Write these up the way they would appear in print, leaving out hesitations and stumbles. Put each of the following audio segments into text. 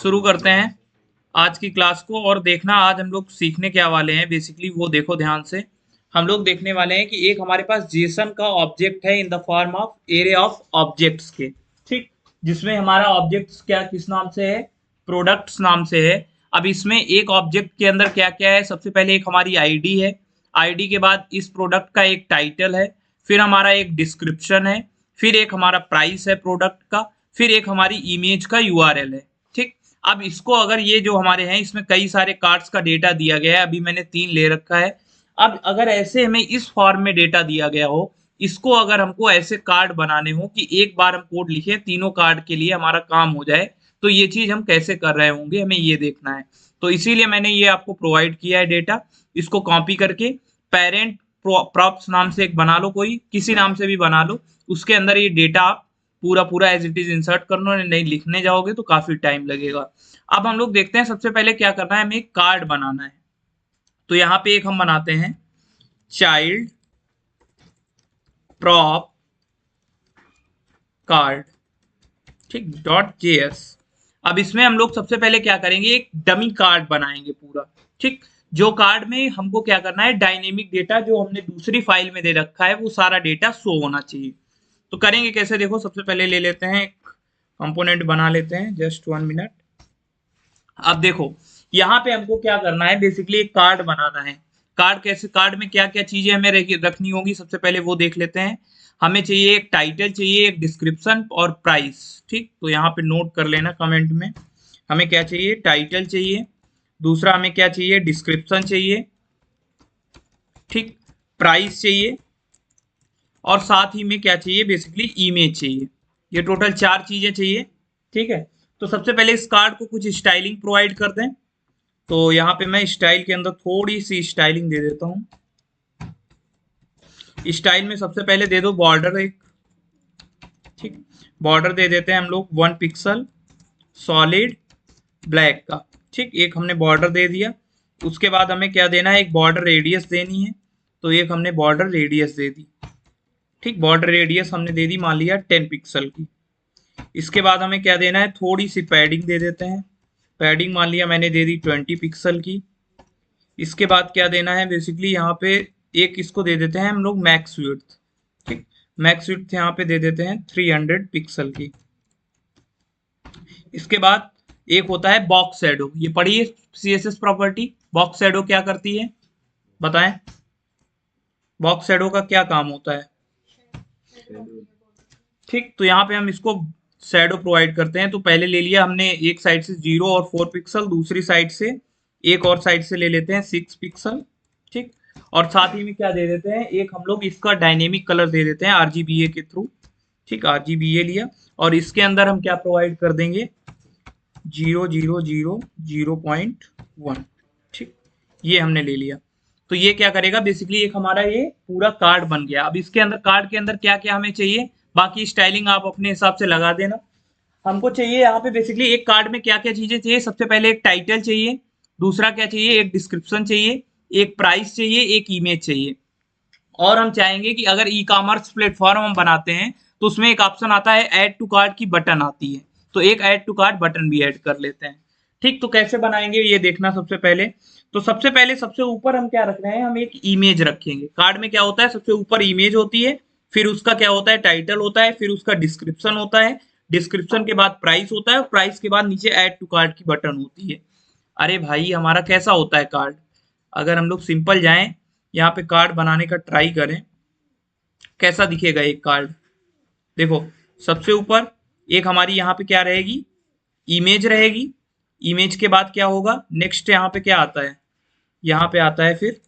शुरू करते हैं आज की क्लास को। और देखना आज हम लोग सीखने क्या वाले हैं बेसिकली वो देखो ध्यान से। हम लोग देखने वाले हैं कि एक हमारे पास जेसन का ऑब्जेक्ट है in the form of array of objects के, ठीक, जिसमें हमारा ऑब्जेक्ट्स क्या किस नाम से है, प्रोडक्ट्स नाम से है। अब इसमें एक ऑब्जेक्ट के अंदर क्या क्या है, सबसे पहले एक हमारी आईडी है, आईडी के बाद इस प्रोडक्ट का एक टाइटल है, फिर हमारा एक डिस्क्रिप्शन है, फिर एक हमारा प्राइस है प्रोडक्ट का, फिर एक हमारी इमेज का यूआरएल है, ठीक। अब इसको अगर ये जो हमारे हैं इसमें कई सारे कार्ड्स का डेटा दिया गया है, अभी मैंने 3 ले रखा है। अब अगर ऐसे हमें इस फॉर्म में डेटा दिया गया हो, इसको अगर हमको ऐसे कार्ड बनाने हो कि एक बार हम कोड लिखें तीनों कार्ड के लिए हमारा काम हो जाए, तो ये चीज हम कैसे कर रहे होंगे हमें ये देखना है। तो इसीलिए मैंने ये आपको प्रोवाइड किया है डेटा। इसको कॉपी करके पेरेंट प्रॉप्स नाम से एक बना लो, कोई किसी नाम से भी बना लो, उसके अंदर ये डेटा आप पूरा पूरा एज इट इज इंसर्ट करना, नहीं लिखने जाओगे तो काफी टाइम लगेगा। अब हम लोग देखते हैं सबसे पहले क्या करना है, हमें एक कार्ड बनाना है। तो यहाँ पे एक हम बनाते हैं चाइल्ड प्रॉप कार्ड, ठीक, .js। अब इसमें हम लोग सबसे पहले क्या करेंगे, एक डमी कार्ड बनाएंगे पूरा, ठीक। जो कार्ड में हमको क्या करना है, डायनेमिक डेटा जो हमने दूसरी फाइल में दे रखा है वो सारा डेटा शो होना चाहिए। तो करेंगे कैसे, देखो सबसे पहले ले लेते हैं एक कंपोनेंट बना लेते हैं, जस्ट 1 मिनट। अब देखो यहाँ पे हमको क्या करना है, बेसिकली एक कार्ड बनाना है। कार्ड कैसे, कार्ड में क्या क्या चीजें हमें रखनी होगी सबसे पहले वो देख लेते हैं। हमें चाहिए एक टाइटल, चाहिए एक डिस्क्रिप्शन और प्राइस, ठीक। तो यहाँ पे नोट कर लेना कमेंट में, हमें क्या चाहिए, टाइटल चाहिए, दूसरा हमें क्या चाहिए, डिस्क्रिप्शन चाहिए, ठीक, प्राइस चाहिए, और साथ ही में क्या चाहिए, बेसिकली इमेज चाहिए। ये टोटल 4 चीजें चाहिए, ठीक है। तो सबसे पहले इस कार्ड को कुछ स्टाइलिंग प्रोवाइड कर दें। तो यहाँ पे मैं स्टाइल के अंदर थोड़ी सी स्टाइलिंग दे देता हूँ। स्टाइल में सबसे पहले दे दो बॉर्डर एक, ठीक, बॉर्डर दे देते हैं हम लोग 1 पिक्सल सॉलिड ब्लैक का, ठीक, एक हमने बॉर्डर दे दिया। उसके बाद हमें क्या देना है, एक बॉर्डर रेडियस देनी है, तो एक हमने बॉर्डर रेडियस दे दी, ठीक, बॉर्डर रेडियस हमने दे दी मान लिया 10 पिक्सल की। इसके बाद हमें क्या देना है, थोड़ी सी पैडिंग दे देते हैं, पैडिंग मान लिया मैंने दे दी 20 पिक्सल की। इसके बाद क्या देना है, बेसिकली यहाँ पे एक इसको दे देते हैं हम लोग मैक्स विड्थ, ठीक, मैक्स विड्थ यहाँ पे दे देते हैं 300 पिक्सल की। इसके बाद एक होता है बॉक्स शैडो, ये पढ़िए सीएसएस प्रॉपर्टी। बॉक्स शैडो क्या करती है बताएं, बॉक्स शैडो का क्या काम होता है, ठीक। तो यहाँ पे हम इसको शैडो प्रोवाइड करते हैं। तो पहले ले लिया हमने एक साइड से 0 और 4 पिक्सल, दूसरी साइड से एक और साइड से ले लेते हैं 6 पिक्सल, ठीक। और साथ ही में क्या दे देते हैं, एक हम लोग इसका डायनेमिक कलर दे देते हैं आरजीबीए के थ्रू, ठीक, आरजीबीए लिया। और इसके अंदर हम क्या प्रोवाइड कर देंगे, 0.0.1, ठीक, ये हमने ले लिया। तो ये क्या करेगा, बेसिकली एक हमारा ये पूरा कार्ड बन गया। अब इसके अंदर कार्ड के अंदर क्या क्या हमें चाहिए, बाकी स्टाइलिंग आप अपने हिसाब से लगा देना। हमको चाहिए यहाँ पे बेसिकली एक कार्ड में क्या क्या चीजें चाहिए, सबसे पहले एक टाइटल चाहिए, दूसरा क्या चाहिए, एक डिस्क्रिप्शन चाहिए, एक प्राइस चाहिए, एक इमेज चाहिए। और हम चाहेंगे कि अगर ई कॉमर्स प्लेटफॉर्म हम बनाते हैं तो उसमें एक ऑप्शन आता है ऐड टू कार्ट की बटन आती है, तो एक ऐड टू कार्ट बटन भी ऐड कर लेते हैं, ठीक। तो कैसे बनाएंगे ये देखना सबसे पहले। तो सबसे पहले सबसे ऊपर हम क्या रख रहे हैं, हम एक इमेज रखेंगे। कार्ड में क्या होता है, सबसे ऊपर इमेज होती है, फिर उसका क्या होता है, टाइटल होता है, फिर उसका डिस्क्रिप्शन होता है, डिस्क्रिप्शन के बाद प्राइस होता है, प्राइस के बाद नीचे ऐड टू कार्ट की बटन होती है। अरे भाई हमारा कैसा होता है कार्ड, अगर हम लोग सिंपल जाएं यहाँ पे कार्ड बनाने का ट्राई करें, कैसा दिखेगा एक कार्ड, देखो सबसे ऊपर एक हमारी यहाँ पे क्या रहेगी, इमेज रहेगी। इमेज के बाद क्या होगा, नेक्स्ट यहाँ पे क्या आता है, यहाँ पे आता है फिर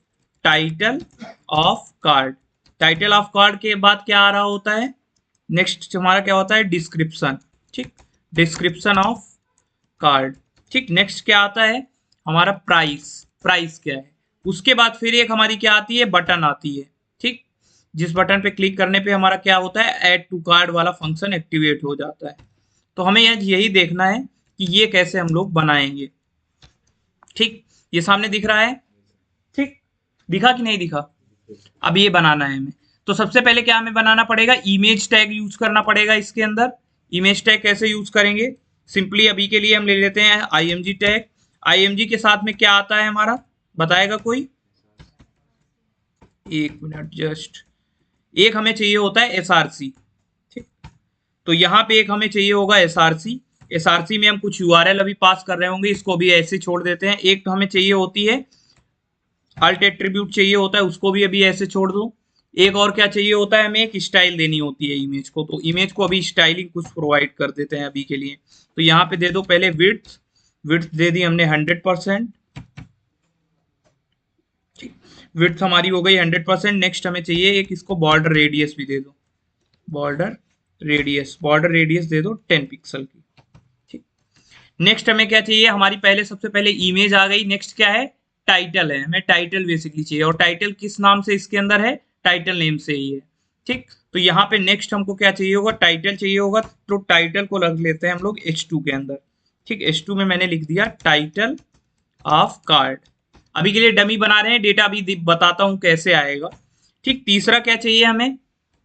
title of card. Title of card के बाद क्या आ रहा होता है, नेक्स्ट हमारा क्या होता है, डिस्क्रिप्शन, ठीक, डिस्क्रिप्शन ऑफ कार्ड, ठीक। नेक्स्ट क्या आता है हमारा प्राइस, प्राइस क्या है। उसके बाद फिर एक हमारी क्या आती है, बटन आती है, ठीक, जिस बटन पे क्लिक करने पे हमारा क्या होता है, ऐड टू कार्ड वाला फंक्शन एक्टिवेट हो जाता है। तो हमें यही देखना है कि ये कैसे हम लोग बनाएंगे, ठीक। ये सामने दिख रहा है, ठीक, दिखा कि नहीं दिखा, अब ये बनाना है हमें। तो सबसे पहले क्या हमें बनाना पड़ेगा, इमेज टैग यूज करना पड़ेगा इसके अंदर। इमेज टैग कैसे यूज करेंगे, सिंपली अभी के लिए हम ले लेते हैं IMG टैग। IMG के साथ में क्या आता है हमारा, बताएगा कोई? एक मिनट जस्ट, एक हमें चाहिए होता है SRC, ठीक। तो यहाँ पे एक हमें चाहिए होगा SRC। SRC में हम कुछ URL अभी पास कर रहे होंगे, इसको भी ऐसे छोड़ देते हैं। एक तो हमें चाहिए होती है अल्ट एट्रीब्यूट चाहिए होता है, उसको भी अभी ऐसे छोड़ दो। एक और क्या चाहिए होता है, हमें एक स्टाइल देनी होती है इमेज को, तो इमेज को अभी स्टाइलिंग कुछ प्रोवाइड कर देते हैं अभी के लिए। तो यहाँ पे दे दो पहले विड्थ, विड्थ दे दी हमने 100%, ठीक। विड्थ हमारी हो गई 100%। नेक्स्ट हमें चाहिए एक, इसको बॉर्डर रेडियस भी दे दो, बॉर्डर रेडियस, बॉर्डर रेडियस दे दो 10 पिक्सल की, ठीक। नेक्स्ट हमें क्या चाहिए, हमारी पहले सबसे पहले इमेज आ गई। नेक्स्ट क्या है, टाइटल है, हमें टाइटल बेसिकली चाहिए, और टाइटल किस नाम से इसके अंदर है, टाइटल नेम से ही है, ठीक। तो यहाँ पे नेक्स्ट हमको क्या चाहिए होगा, टाइटल चाहिए होगा, तो टाइटल को रख लेते हैं हम लोग H2 के अंदर, ठीक। H2 में मैंने लिख दिया टाइटल ऑफ कार्ड। अभी के लिए डमी बना रहे हैं, डेटा अभी बताता हूँ कैसे आएगा, ठीक। तीसरा क्या चाहिए हमें,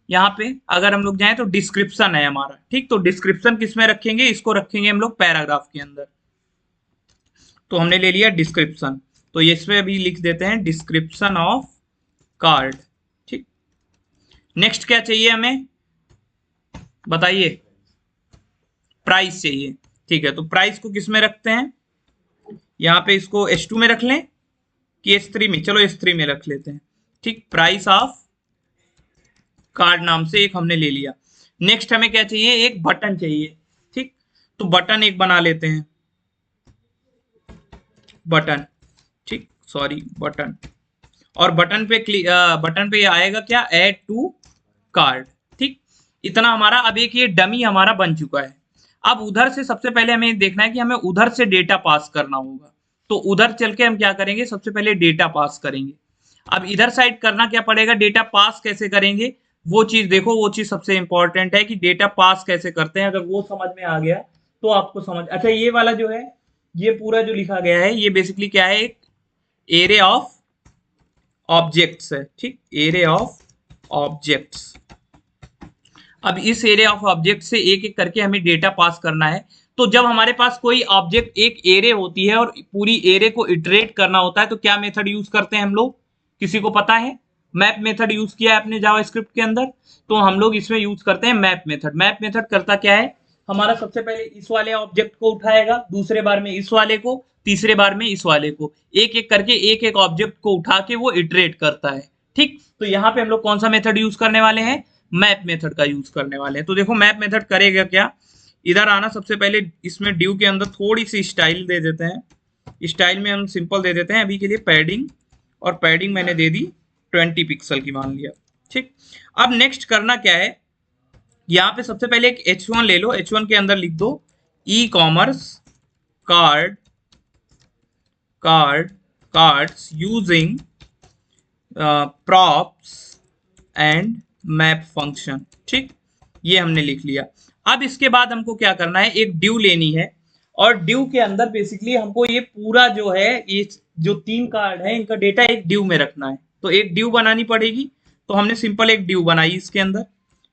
यहाँ पे अगर हम लोग जाएं तो डिस्क्रिप्शन है हमारा, ठीक। तो डिस्क्रिप्शन किस में रखेंगे, इसको रखेंगे हम लोग पैराग्राफ के अंदर। तो हमने ले लिया डिस्क्रिप्शन, तो इसमें अभी लिख देते हैं डिस्क्रिप्शन ऑफ कार्ड, ठीक। नेक्स्ट क्या चाहिए हमें, बताइए? प्राइस चाहिए, ठीक है। तो प्राइस को किस में रखते हैं, यहाँ पे इसको H2 में रख लें कि S3 में, चलो S3 में रख लेते हैं, ठीक। प्राइस ऑफ कार्ड नाम से एक हमने ले लिया। नेक्स्ट हमें क्या चाहिए, एक बटन चाहिए, ठीक। तो बटन एक बना लेते हैं, बटन, ठीक, सॉरी बटन। और बटन पे आएगा क्या, ऐड टू कार्ड, ठीक। इतना हमारा अब एक ये डमी हमारा बन चुका है। अब उधर से सबसे पहले हमें देखना है कि हमें उधर से डेटा पास करना होगा। तो उधर चल के हम क्या करेंगे, सबसे पहले डेटा पास करेंगे। अब इधर साइड करना क्या पड़ेगा, डेटा पास कैसे करेंगे वो चीज देखो, वो चीज सबसे इंपॉर्टेंट है कि डेटा पास कैसे करते हैं। अगर वो समझ में आ गया तो आपको समझ, अच्छा ये वाला जो है, ये पूरा जो लिखा गया है, ये बेसिकली क्या है, एक एरे ऑफ ऑब्जेक्ट्स है, ठीक। Array of objects. अब इस एरे ऑफ ऑब्जेक्ट से एक एक करके हमें डेटा पास करना है। तो जब हमारे पास कोई ऑब्जेक्ट एक एरे होती है और पूरी एरे को इटरेट करना होता है, तो क्या मेथड यूज करते हैं हम लोग, किसी को पता है? मैप मेथड यूज किया है अपने जावास्क्रिप्ट के अंदर, तो हम लोग इसमें यूज करते हैं मैप मेथड। मैप मेथड करता क्या है, हमारा सबसे पहले इस वाले ऑब्जेक्ट को उठाएगा, दूसरे बार में इस वाले को, तीसरे बार में इस वाले को, एक एक करके एक एक ऑब्जेक्ट को उठा के वो इटरेट करता है, ठीक। तो यहाँ पे हम लोग कौन सा मेथड यूज करने वाले हैं, मैप मेथड का यूज करने वाले हैं। तो देखो मैप मेथड करेगा क्या, इधर आना, सबसे पहले इसमें ड्यू के अंदर थोड़ी सी स्टाइल दे देते हैं। स्टाइल में हम सिंपल दे देते हैं अभी के लिए पैडिंग, और पैडिंग मैंने दे दी 20 पिक्सल की, मान लिया, ठीक। अब नेक्स्ट करना क्या है, यहाँ पे सबसे पहले एक H1 ले लो, H1 के अंदर लिख दो e commerce card, cards using props and map function, ठीक। ये हमने लिख लिया। अब इसके बाद हमको क्या करना है, एक ड्यू लेनी है, और ड्यू के अंदर बेसिकली हमको ये पूरा जो है, ये जो 3 कार्ड है, इनका डेटा एक ड्यू में रखना है। तो एक ड्यू बनानी पड़ेगी, तो हमने सिंपल एक ड्यू बनाई इसके अंदर,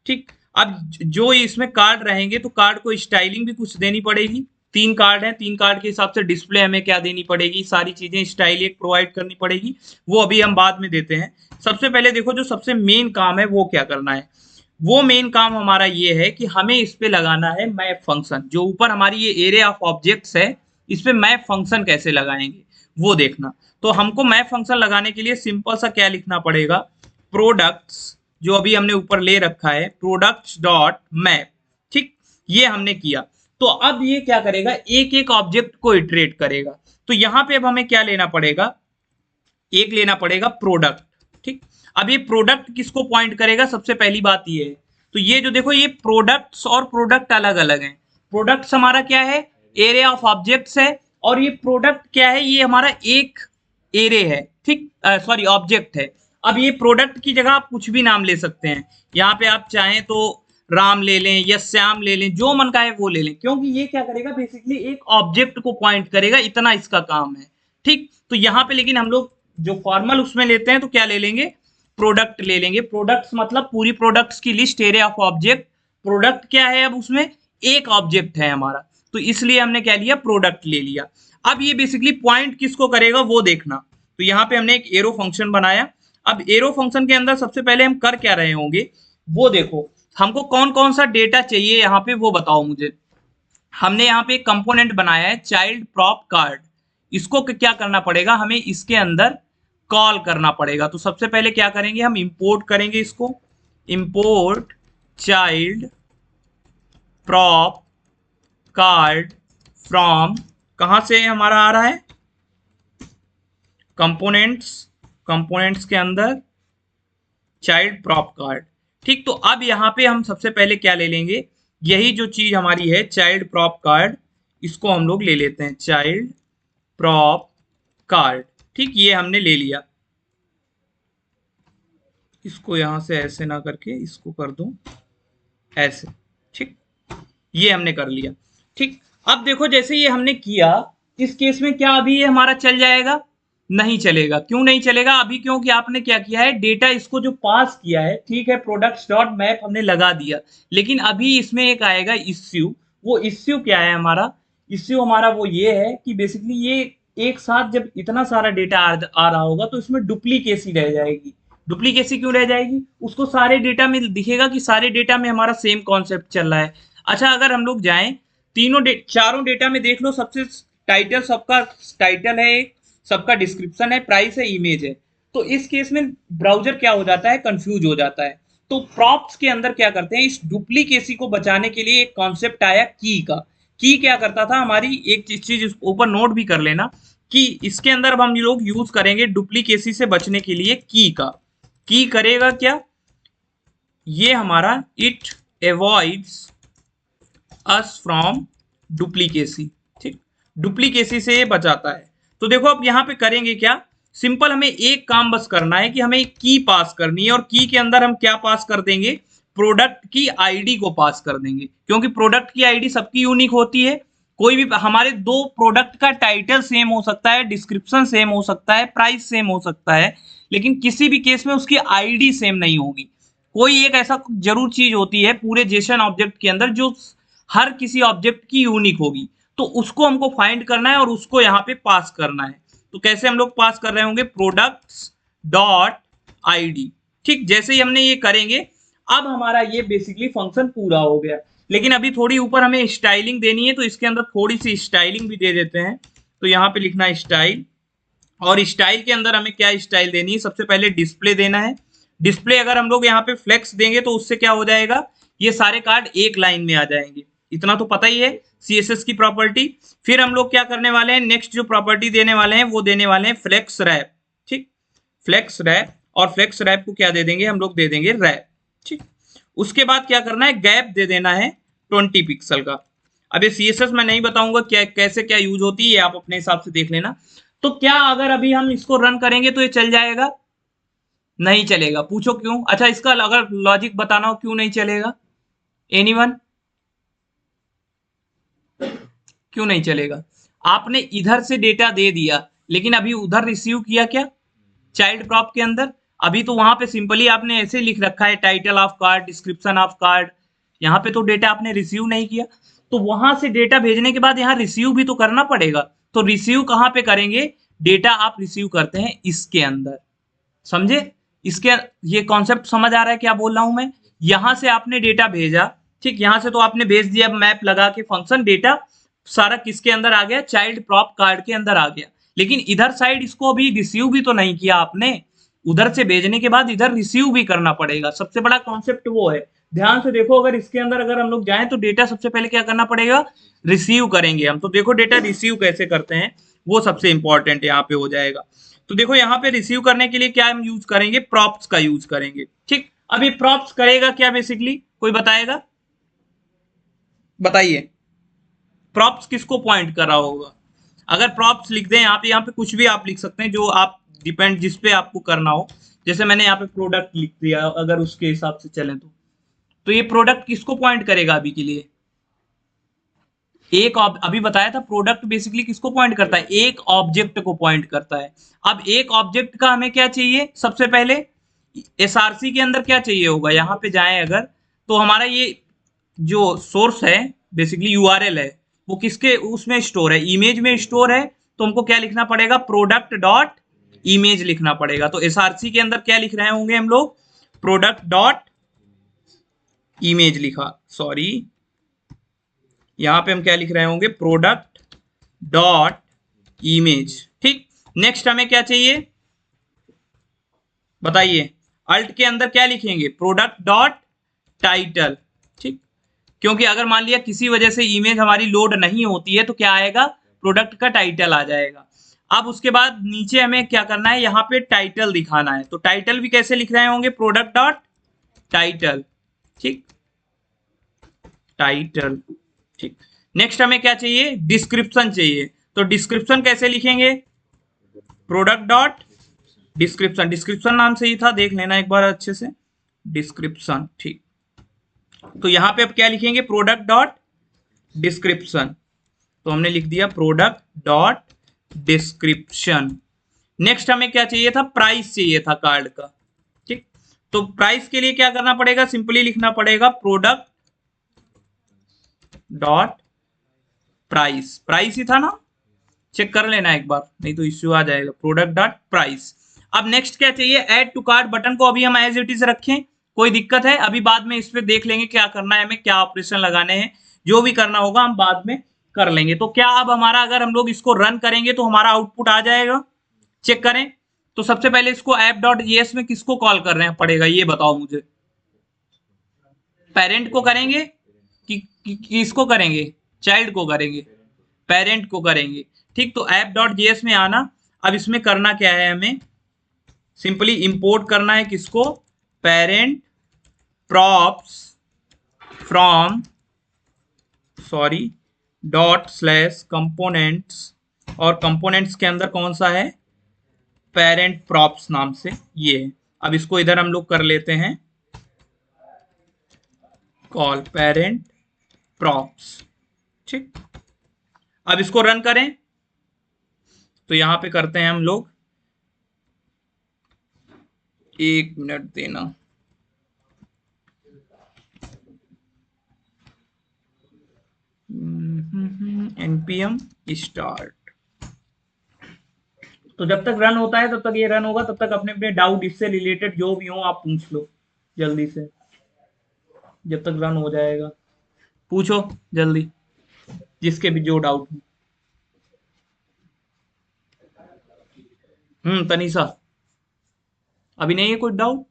ठीक। अब जो इसमें कार्ड रहेंगे, तो कार्ड को स्टाइलिंग भी कुछ देनी पड़ेगी। 3 कार्ड है, 3 कार्ड के हिसाब से डिस्प्ले हमें क्या देनी पड़ेगी, सारी चीजें स्टाइल एक प्रोवाइड करनी पड़ेगी, वो अभी हम बाद में देते हैं। सबसे पहले देखो जो सबसे मेन काम है वो क्या करना है, वो मेन काम हमारा ये है कि हमें इस पे लगाना है मैप फंक्शन। जो ऊपर हमारी ये एरे ऑफ ऑब्जेक्ट्स है, इस पे मैप फंक्शन कैसे लगाएंगे वो देखना। तो हमको मैप फंक्शन लगाने के लिए सिंपल सा क्या लिखना पड़ेगा, प्रोडक्ट्स, जो अभी हमने ऊपर ले रखा है, प्रोडक्ट्स डॉट मैप, ठीक। ये हमने किया। तो अब ये क्या करेगा, एक एक ऑब्जेक्ट को इटरेट करेगा। तो यहाँ पे अब हमें क्या लेना पड़ेगा, एक लेना पड़ेगा प्रोडक्ट, ठीक। अब ये प्रोडक्ट किसको पॉइंट करेगा, सबसे पहली बात ये है, तो ये जो देखो, ये प्रोडक्ट्स और प्रोडक्ट अलग अलग हैं। प्रोडक्ट्स हमारा क्या है, एरे ऑफ ऑब्जेक्ट्स है, और ये प्रोडक्ट क्या है, ये हमारा एक एरे है, ठीक, सॉरी ऑब्जेक्ट है। अब ये प्रोडक्ट की जगह आप कुछ भी नाम ले सकते हैं, यहाँ पे आप चाहें तो राम ले लें या श्याम ले लें, जो मन का है वो ले लें, क्योंकि ये क्या करेगा, बेसिकली एक ऑब्जेक्ट को पॉइंट करेगा, इतना इसका काम है, ठीक। तो यहाँ पे लेकिन हम लोग जो फॉर्मल उसमें लेते हैं, तो क्या ले लेंगे, प्रोडक्ट ले लेंगे। प्रोडक्ट्स मतलब पूरी प्रोडक्ट्स की list, area of object. Product क्या है, अब उसमें एक ऑब्जेक्ट है हमारा, तो इसलिए हमने क्या लिया, प्रोडक्ट ले लिया। अब ये बेसिकली पॉइंट किसको करेगा वो देखना। तो यहाँ पे हमने एक एरो फंक्शन बनाया। अब एरो फंक्शन के अंदर सबसे पहले हम कर क्या रहे होंगे वो देखो, हमको कौन कौन सा डेटा चाहिए यहाँ पे वो बताओ मुझे। हमने यहाँ पे एक कंपोनेंट बनाया है चाइल्ड प्रॉप कार्ड, इसको क्या करना पड़ेगा, हमें इसके अंदर कॉल करना पड़ेगा। तो सबसे पहले क्या करेंगे, हम इंपोर्ट करेंगे इसको, import child prop card from, कहां से हमारा आ रहा है, कंपोनेंट्स, कंपोनेंट्स के अंदर चाइल्ड प्रॉप कार्ड। ठीक, तो अब यहाँ पे हम सबसे पहले क्या ले लेंगे, यही जो चीज हमारी है चाइल्ड प्रॉप कार्ड, इसको हम लोग ले लेते हैं चाइल्ड प्रॉप कार्ड। ठीक, ये हमने ले लिया, इसको यहां से ऐसे ना करके इसको कर दो ऐसे। ठीक, ये हमने कर लिया। ठीक, अब देखो जैसे ये हमने किया, इस केस में क्या अभी ये हमारा चल जाएगा, नहीं चलेगा। क्यों नहीं चलेगा अभी, क्योंकि आपने क्या किया है, डेटा इसको जो पास किया है, ठीक है, प्रोडक्ट्स डॉट मैप हमने लगा दिया, लेकिन अभी इसमें एक आएगा इश्यू। वो इश्यू क्या है हमारा, इश्यू हमारा वो ये है कि बेसिकली ये एक साथ जब इतना सारा डेटा आ रहा होगा तो इसमें डुप्लीकेसी रह जाएगी। डुप्लीकेसी क्यों रह जाएगी, उसको सारे डेटा में दिखेगा कि सारे डेटा में हमारा सेम कॉन्सेप्ट चल रहा है। अच्छा, अगर हम लोग जाएं चारों डेटा में देख लो, सबसे टाइटल, सबका टाइटल है, सबका डिस्क्रिप्शन है, प्राइस है, इमेज है। तो इस केस में ब्राउजर क्या हो जाता है, कंफ्यूज हो जाता है। तो प्रॉप्स के अंदर क्या करते हैं, इस डुप्लीकेसी को बचाने के लिए एक कॉन्सेप्ट आया की का। की क्या करता था, हमारी एक चीज ऊपर नोट भी कर लेना कि इसके अंदर अब हम लोग यूज करेंगे डुप्लीकेसी से बचने के लिए की का। की करेगा क्या, ये हमारा it avoids us from duplicacy. ठीक, डुप्लीकेसी से ये बचाता है। तो देखो अब यहाँ पे करेंगे क्या, सिंपल हमें एक काम बस करना है कि हमें की पास करनी है, और की के अंदर हम क्या पास कर देंगे, प्रोडक्ट की आईडी को पास कर देंगे, क्योंकि प्रोडक्ट की आईडी सबकी यूनिक होती है। कोई भी हमारे दो प्रोडक्ट का टाइटल सेम हो सकता है, डिस्क्रिप्शन सेम हो सकता है, प्राइस सेम हो सकता है, लेकिन किसी भी केस में उसकी आईडी सेम नहीं होगी। कोई एक ऐसा जरूर चीज होती है पूरे जेसन ऑब्जेक्ट के अंदर जो हर किसी ऑब्जेक्ट की यूनिक होगी, तो उसको हमको फाइंड करना है और उसको यहाँ पे पास करना है। तो कैसे हम लोग पास कर रहे होंगे, प्रोडक्ट्स डॉट आईडी। ठीक, जैसे ही हमने ये करेंगे, अब हमारा ये बेसिकली फंक्शन पूरा हो गया। लेकिन अभी थोड़ी ऊपर हमें स्टाइलिंग देनी है, तो इसके अंदर थोड़ी सी स्टाइलिंग भी दे देते हैं। तो यहाँ पे लिखना है स्टाइल, और स्टाइल के अंदर हमें क्या स्टाइल देनी है, सबसे पहले डिस्प्ले देना है। डिस्प्ले अगर हम लोग यहाँ पे फ्लेक्स देंगे तो उससे क्या हो जाएगा, ये सारे कार्ड एक लाइन में आ जाएंगे। इतना तो पता ही है सीएसएस की प्रॉपर्टी। फिर हम लोग क्या करने वाले हैं, नेक्स्ट जो प्रॉपर्टी देने वाले हैं वो देने वाले हैं फ्लेक्स रैप। ठीक, फ्लेक्स रैप, और फ्लेक्स रैप को क्या दे देंगे, हम लोग दे देंगे रैप। ठीक, उसके बाद क्या करना है, गैप दे देना है 20 पिक्सल का। अब ये सीएसएस मैं नहीं बताऊंगा क्या कैसे क्या यूज होती है, आप अपने हिसाब से देख लेना। तो क्या अगर अभी हम इसको रन करेंगे तो ये चल जाएगा, नहीं चलेगा। पूछो क्यों, अच्छा इसका अगर लॉजिक बताना हो क्यों नहीं चलेगा, एनीवन, क्यों नहीं चलेगा। आपने इधर से डेटा दे दिया, लेकिन अभी उधर रिसीव किया क्या, चाइल्ड प्रॉप के अंदर, अभी तो वहां पे सिंपली आपने ऐसे लिख रखा है title of card, description of card, यहाँ पे तो डेटा आपने रिसीव नहीं किया। तो वहां से डेटा भेजने के बाद यहाँ रिसीव भी तो करना पड़ेगा। तो रिसीव कहाँ पे करेंगे, डेटा आप रिसीव करते हैं इसके अंदर, समझे। इसके ये कॉन्सेप्ट समझ आ रहा है क्या बोल रहा हूं मैं। यहां से आपने डेटा भेजा, ठीक, यहां से तो आपने भेज दिया मैप लगा के फंक्शन, डेटा सारा किसके अंदर आ गया, चाइल्ड प्रॉप कार्ड के अंदर आ गया। लेकिन इधर साइड इसको अभी रिसीव भी तो नहीं किया आपने, उधर से भेजने के बाद इधर रिसीव भी करना पड़ेगा। सबसे बड़ा कॉन्सेप्ट वो है, ध्यान से देखो। अगर इसके अंदर अगर हम लोग जाएं तो डेटा सबसे पहले क्या करना पड़ेगा, रिसीव करेंगे हम। तो देखो डेटा रिसीव कैसे करते हैं, वो सबसे इंपॉर्टेंट यहाँ पे हो जाएगा। तो देखो यहाँ पे रिसीव करने के लिए क्या हम यूज करेंगे, प्रॉप्स का यूज करेंगे। ठीक, अभी प्रॉप्स करेगा क्या बेसिकली, कोई बताएगा, बताइए। प्रॉप्स किसको पॉइंट कर रहा होगा, अगर प्रॉप्स लिख दें यहाँ पे कुछ भी आप लिख सकते हैं, जो आप डिपेंड जिस पे आपको करना हो। जैसे मैंने यहाँ पे प्रोडक्ट लिख दिया, अगर उसके हिसाब से चलें तो ये प्रोडक्ट किसको पॉइंट करेगा अभी के लिए, एक अभी बताया था प्रोडक्ट बेसिकली किसको पॉइंट करता है, एक ऑब्जेक्ट को पॉइंट करता है। अब एक ऑब्जेक्ट का हमें क्या चाहिए, सबसे पहले एसआरसी के अंदर क्या चाहिए होगा, यहाँ पे जाएं अगर, तो हमारा ये जो सोर्स है बेसिकली यूआरएल है, वो किसके उसमें स्टोर है, इमेज में स्टोर है, तो हमको क्या लिखना पड़ेगा, प्रोडक्ट डॉट इमेज लिखना पड़ेगा। तो एसआरसी के अंदर क्या लिख रहे होंगे हम लोग, प्रोडक्ट डॉट इमेज लिखा, सॉरी यहां पे हम क्या लिख रहे होंगे, प्रोडक्ट डॉट इमेज। ठीक, नेक्स्ट हमें क्या चाहिए बताइए, अल्ट के अंदर क्या लिखेंगे, प्रोडक्ट डॉट टाइटल। ठीक, क्योंकि अगर मान लिया किसी वजह से इमेज हमारी लोड नहीं होती है तो क्या आएगा, प्रोडक्ट का टाइटल आ जाएगा। अब उसके बाद नीचे हमें क्या करना है, यहाँ पे टाइटल दिखाना है, तो टाइटल भी कैसे लिख रहे होंगे, प्रोडक्ट डॉट टाइटल। ठीक, टाइटल। ठीक, नेक्स्ट हमें क्या चाहिए, डिस्क्रिप्शन चाहिए, तो डिस्क्रिप्शन कैसे लिखेंगे, प्रोडक्ट डॉट डिस्क्रिप्शन। डिस्क्रिप्शन नाम से ही था, देख लेना एक बार अच्छे से, डिस्क्रिप्शन। ठीक, तो यहां पे अब क्या लिखेंगे, प्रोडक्ट डॉट डिस्क्रिप्शन, तो हमने लिख दिया प्रोडक्ट डॉट डिस्क्रिप्शन। नेक्स्ट हमें क्या चाहिए था, प्राइस चाहिए था कार्ड का। ठीक, तो प्राइस के लिए क्या करना पड़ेगा, सिंपली लिखना पड़ेगा प्रोडक्ट डॉट प्राइस, प्राइस ही था ना, चेक कर लेना एक बार, नहीं तो इश्यू आ जाएगा, प्रोडक्ट डॉट प्राइस। अब नेक्स्ट क्या चाहिए, ऐड टू कार्ट बटन को अभी हम एज इट इज रखें, कोई दिक्कत है, अभी बाद में इस पे देख लेंगे क्या करना है, हमें क्या ऑपरेशन लगाने हैं, जो भी करना होगा हम बाद में कर लेंगे। तो क्या अब हमारा अगर हम लोग इसको रन करेंगे तो हमारा आउटपुट आ जाएगा, चेक करें। तो सबसे पहले इसको ऐप डॉट जेएस में किसको कॉल करना पड़ेगा ये बताओ मुझे, पेरेंट को करेंगे कि किसको करेंगे, चाइल्ड को करेंगे, पेरेंट को करेंगे। ठीक, तो ऐप डॉट जेएस में आना, अब इसमें करना क्या है, हमें सिंपली इंपोर्ट करना है किसको, parent props from sorry dot slash components, और कंपोनेंट्स के अंदर कौन सा है, पेरेंट प्रॉप्स नाम से ये है। अब इसको इधर हम लोग कर लेते हैं कॉल पेरेंट प्रॉप्स। ठीक, अब इसको रन करें, तो यहां पे करते हैं हम लोग, एक मिनट देना, npm स्टार्ट। तो जब तक रन होता है तब तक ये रन होगा, तब तक अपने अपने डाउट इससे रिलेटेड जो भी हो आप पूछ लो जल्दी से, जब तक रन हो जाएगा पूछो जल्दी, जिसके भी जो डाउट हो। तनीषा, अभी नहीं है कोई डाउट,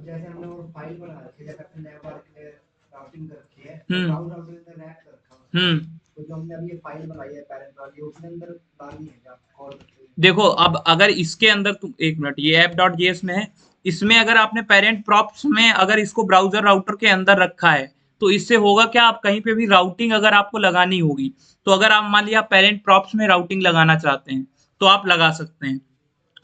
जैसे हमने वो फाइल बना रखी है, जैसे अपने नेटवर्क में राउटिंग कर रखी है, ब्राउज़र के अंदर रैप कर रखा है, तो जो हमने अभी ये फाइल बनाई है पेरेंट वाली, उसके अंदर डालनी है क्या कॉल। देखो अब अगर इसके अंदर तुम एक मिनट, ये ऐप डॉट जेएस में है, इसमें अगर आपने पेरेंट प्रॉप्स में अगर इसको ब्राउजर राउटर के अंदर रखा है तो इससे होगा क्या, आप कहीं पे भी राउटिंग अगर आपको लगानी होगी, तो अगर आप मान लिया पेरेंट प्रॉप्स में राउटिंग लगाना चाहते हैं तो आप लगा सकते हैं,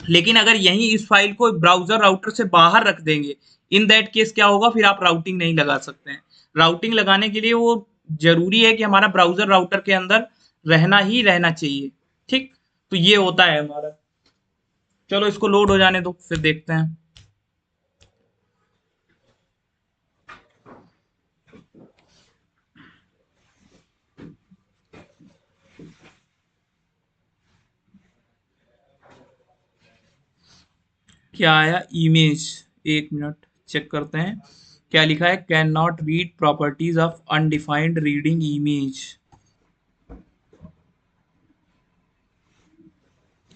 लेकिन अगर यही इस फाइल को ब्राउजर राउटर से बाहर रख देंगे, इन दैट केस क्या होगा, फिर आप राउटिंग नहीं लगा सकते हैं। राउटिंग लगाने के लिए वो जरूरी है कि हमारा ब्राउजर राउटर के अंदर रहना ही रहना चाहिए। ठीक, तो ये होता है हमारा। चलो इसको लोड हो जाने दो, फिर देखते हैं। क्या आया, इमेज, एक मिनट चेक करते हैं क्या लिखा है, can not read properties of undefined reading image.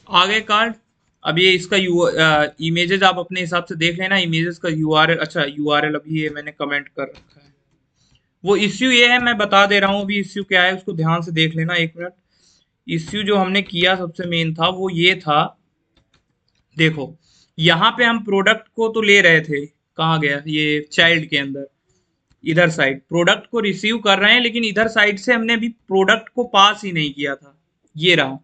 आगे कार्ड, अब ये इसका इमेजेस आप अपने हिसाब से देख लेना, इमेजेस का यूआरएल, अच्छा यूआरएल अभी ये मैंने कमेंट कर रखा है। वो इश्यू ये है, मैं बता दे रहा हूँ अभी इश्यू क्या है, उसको ध्यान से देख लेना एक मिनट। इश्यू जो हमने किया सबसे मेन था वो ये था, देखो यहाँ पे हम प्रोडक्ट को तो ले रहे थे, कहाँ गया ये, चाइल्ड के अंदर, इधर साइड प्रोडक्ट को रिसीव कर रहे हैं, लेकिन इधर साइड से हमने अभी प्रोडक्ट को पास ही नहीं किया था, ये रहा,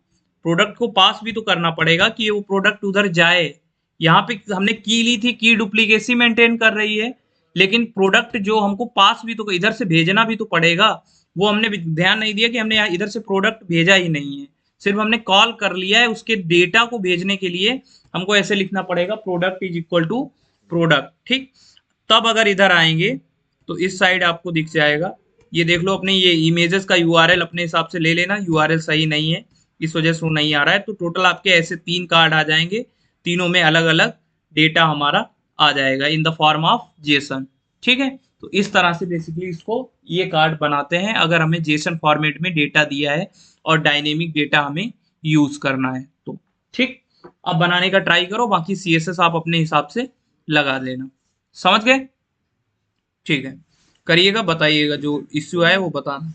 प्रोडक्ट को पास भी तो करना पड़ेगा कि वो प्रोडक्ट उधर जाए। यहाँ पे हमने की ली थी, की डुप्लीकेसी मेंटेन कर रही है, लेकिन प्रोडक्ट जो हमको पास भी तो इधर से भेजना भी तो पड़ेगा, वो हमने ध्यान नहीं दिया कि हमने यहाँ इधर से प्रोडक्ट भेजा ही नहीं है, सिर्फ हमने कॉल कर लिया है, उसके डेटा को भेजने के लिए हमको ऐसे लिखना पड़ेगा, product is equal to product. ठीक, तब अगर इधर आएंगे तो इस साइड आपको दिख जाएगा, ये देख लो अपने ये इमेजेस का यूआरएल अपने हिसाब से ले लेना, यूआरएल सही नहीं है इस वजह से वो नहीं आ रहा है। तो टोटल आपके ऐसे 3 कार्ड आ जाएंगे, तीनों में अलग अलग डेटा हमारा आ जाएगा in the form of Jason. ठीक है, तो इस तरह से बेसिकली इसको ये कार्ड बनाते हैं अगर हमें जेसन फॉर्मेट में डेटा दिया है और डायनेमिक डेटा हमें यूज करना है तो। ठीक, अब बनाने का ट्राई करो, बाकी सीएसएस आप अपने हिसाब से लगा लेना। समझ गए? ठीक है, करिएगा, बताइएगा, जो इश्यू है वो बताना।